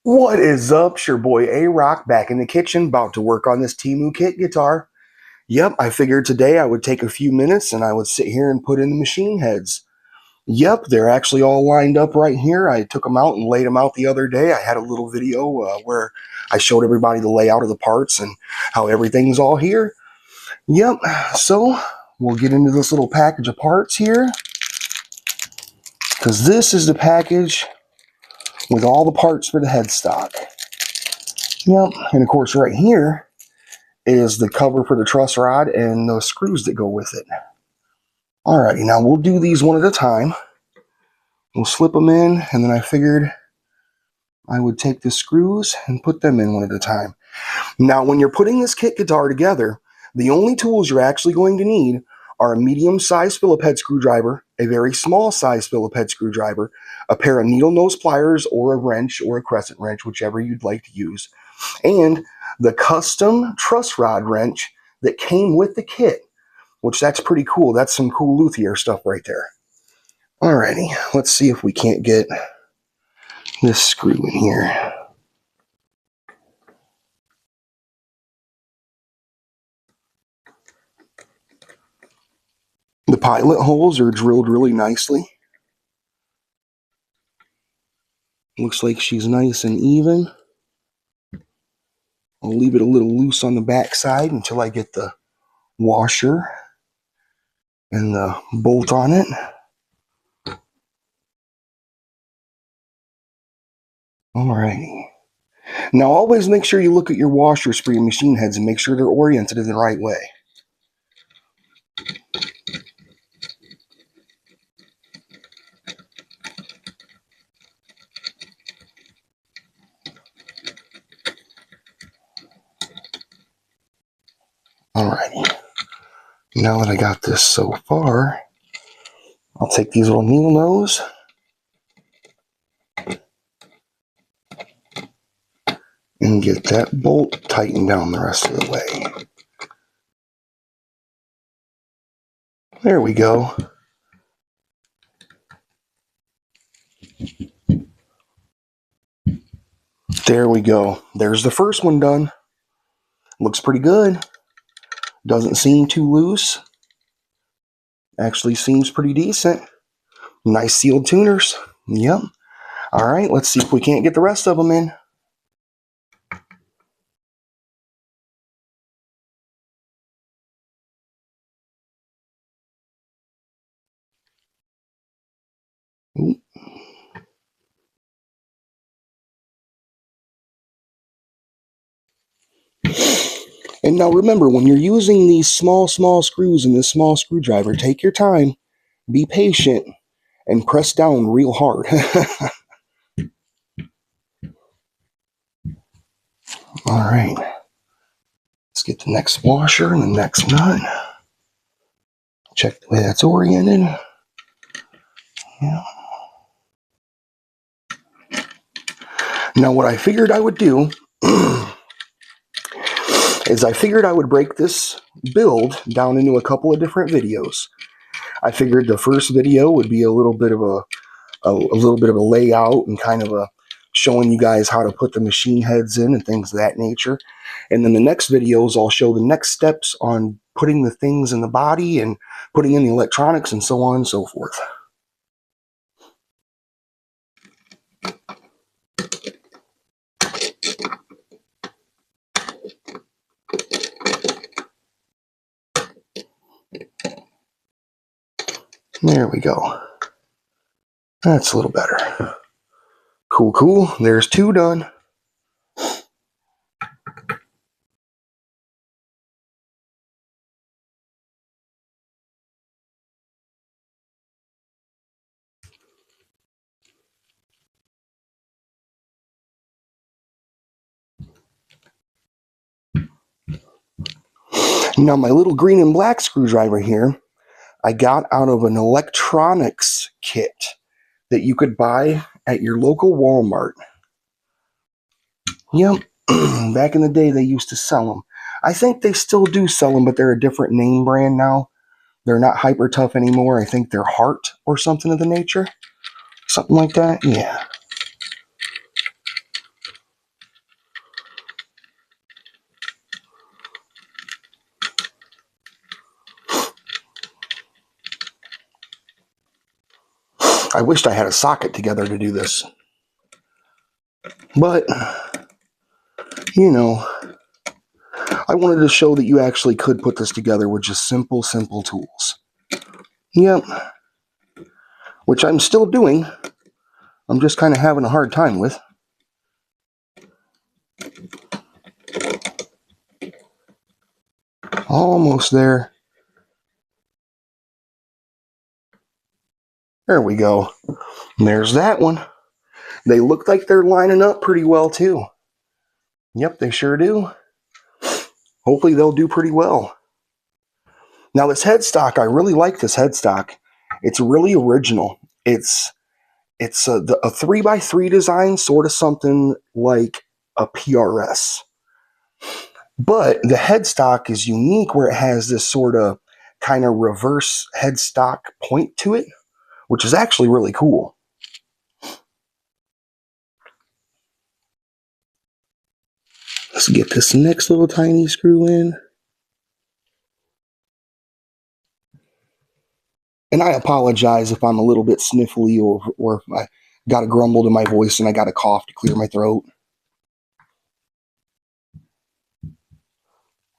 What is up? It's your boy A-Rock back in the kitchen, about to work on this Temu kit guitar. Yep, I figured today I would take a few minutes and I would sit here and put in the machine heads. Yep, they're actually all lined up right here. I took them out and laid them out the other day. I had a little video where I showed everybody the layout of the parts and how everything's all here. Yep, so we'll get into this little package of parts here, because this is the package with all the parts for the headstock. Yep, and of course right here is the cover for the truss rod and the screws that go with it. Alrighty, now we'll do these one at a time. We'll slip them in, and then I figured I would take the screws and put them in one at a time. Now, when you're putting this kit guitar together, the only tools you're actually going to need are a medium-sized Phillip head screwdriver, a very small-sized Phillip head screwdriver, a pair of needle nose pliers, or a wrench, or a crescent wrench, whichever you'd like to use, and the custom truss rod wrench that came with the kit, which that's pretty cool. That's some cool luthier stuff right there. Alrighty, let's see if we can't get this screw in here. The pilot holes are drilled really nicely. Looks like she's nice and even. I'll leave it a little loose on the back side until I get the washer and the bolt on it. Alrighty. Now always make sure you look at your washers for your machine heads and make sure they're oriented in the right way. Alrighty. Now that I got this so far, I'll take these little needle nose and get that bolt tightened down the rest of the way. There we go. There we go. There's the first one done. Looks pretty good. Doesn't seem too loose. Actually seems pretty decent. Nice sealed tuners. Yep. Alright, let's see if we can't get the rest of them in. Ooh. And now remember, when you're using these small screws in this small screwdriver, take your time, be patient, and press down real hard. Alright. Let's get the next washer and the next nut. Check the way that's oriented. Yeah. Now what I figured I would do is I figured I would break this build down into a couple of different videos. I figured the first video would be a little bit of a layout and kind of a showing you guys how to put the machine heads in and things of that nature. And then the next videos I'll show the next steps on putting the things in the body and putting in the electronics and so on and so forth. There we go. That's a little better. Cool, cool. There's two done. Now my little green and black screwdriver here, I got out of an electronics kit that you could buy at your local Walmart. Yep, back in the day they used to sell them. I think they still do sell them, but they're a different name brand now. They're not Hyper Tough anymore. I think they're Heart or something of the nature. Something like that, yeah. I wished I had a socket together to do this. But, you know, I wanted to show that you actually could put this together with just simple tools. Yep. Which I'm still doing. I'm just kind of having a hard time with. Almost there. There we go. There's that one. They look like they're lining up pretty well too. Yep, they sure do. Hopefully they'll do pretty well. Now this headstock, I really like this headstock. It's really original. It's a 3x3 design, sort of something like a PRS. But the headstock is unique where it has this sort of kind of reverse headstock point to it, which is actually really cool. Let's get this next little tiny screw in. And I apologize if I'm a little bit sniffly or if I got a grumble to my voice and I got a cough to clear my throat.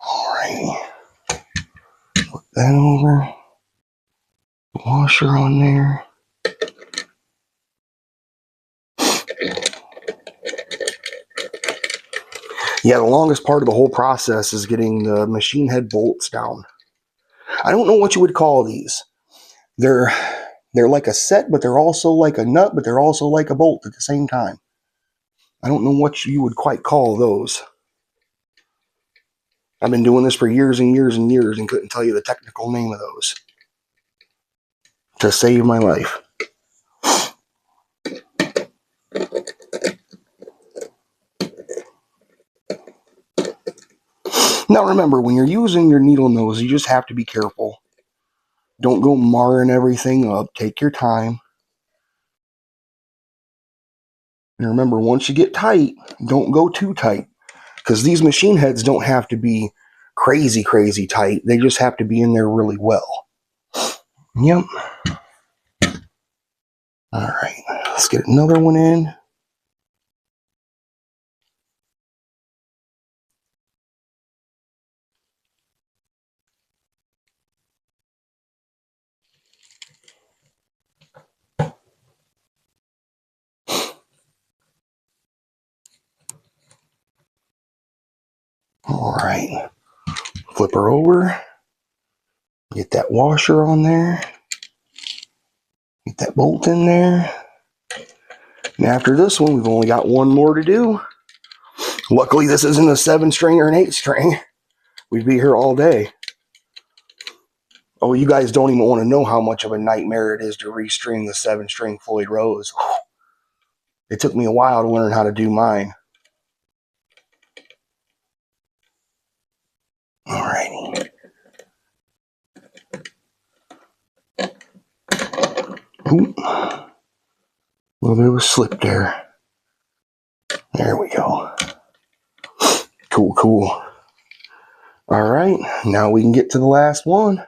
Alrighty. Put that over. Washer on there. Yeah, the longest part of the whole process is getting the machine head bolts down. I don't know what you would call these. They're like a set, but they're also like a nut, but they're also like a bolt at the same time. I don't know what you would quite call those. I've been doing this for years and years and years and couldn't tell you the technical name of those. To save my life. Now remember, when you're using your needle nose, you just have to be careful. Don't go marring everything up. Take your time. And remember, once you get tight, don't go too tight. Because these machine heads don't have to be crazy tight. They just have to be in there really well. Yep. Alright, let's get another one in. Alright, flip her over. Get that washer on there. Get that bolt in there. And after this one, we've only got one more to do. Luckily, this isn't a 7-string or an 8-string. We'd be here all day. Oh, you guys don't even want to know how much of a nightmare it is to restring the 7-string Floyd Rose. It took me a while to learn how to do mine. Alrighty. Ooh. A little bit of a slip there. There we go. Cool. Alright, now we can get to the last one.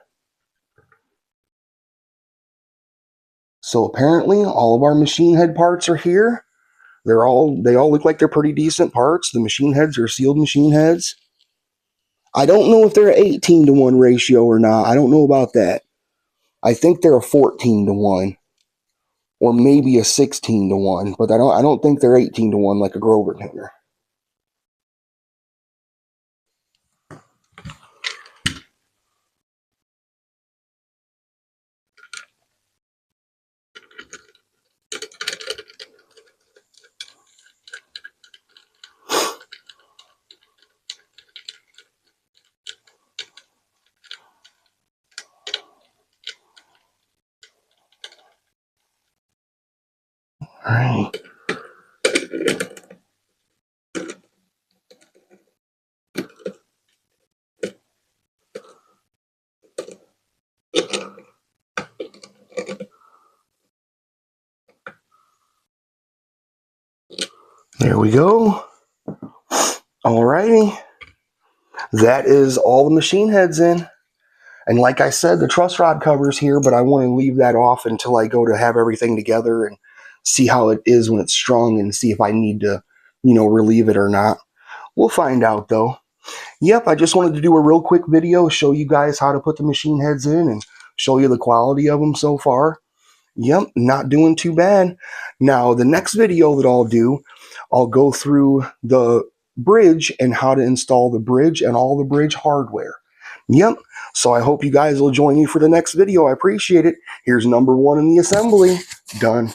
So apparently all of our machine head parts are here. They all look like they're pretty decent parts. The machine heads are sealed machine heads. I don't know if they're an 18-to-1 ratio or not. I don't know about that. I think they're a 14-to-1. Or maybe a 16-to-1, but I don't think they're 18-to-1 like a Grover tuner. All right. There we go. Alrighty. That is all the machine heads in. And like I said, the truss rod cover's here, but I want to leave that off until I go to have everything together and see how it is when it's strung and see if I need to, relieve it or not. We'll find out though. Yep, I just wanted to do a real quick video, show you guys how to put the machine heads in and show you the quality of them so far. Yep, not doing too bad. Now, the next video that I'll do, I'll go through the bridge and how to install the bridge and all the bridge hardware. Yep, so I hope you guys will join me for the next video. I appreciate it. Here's number 1 in the assembly. Done.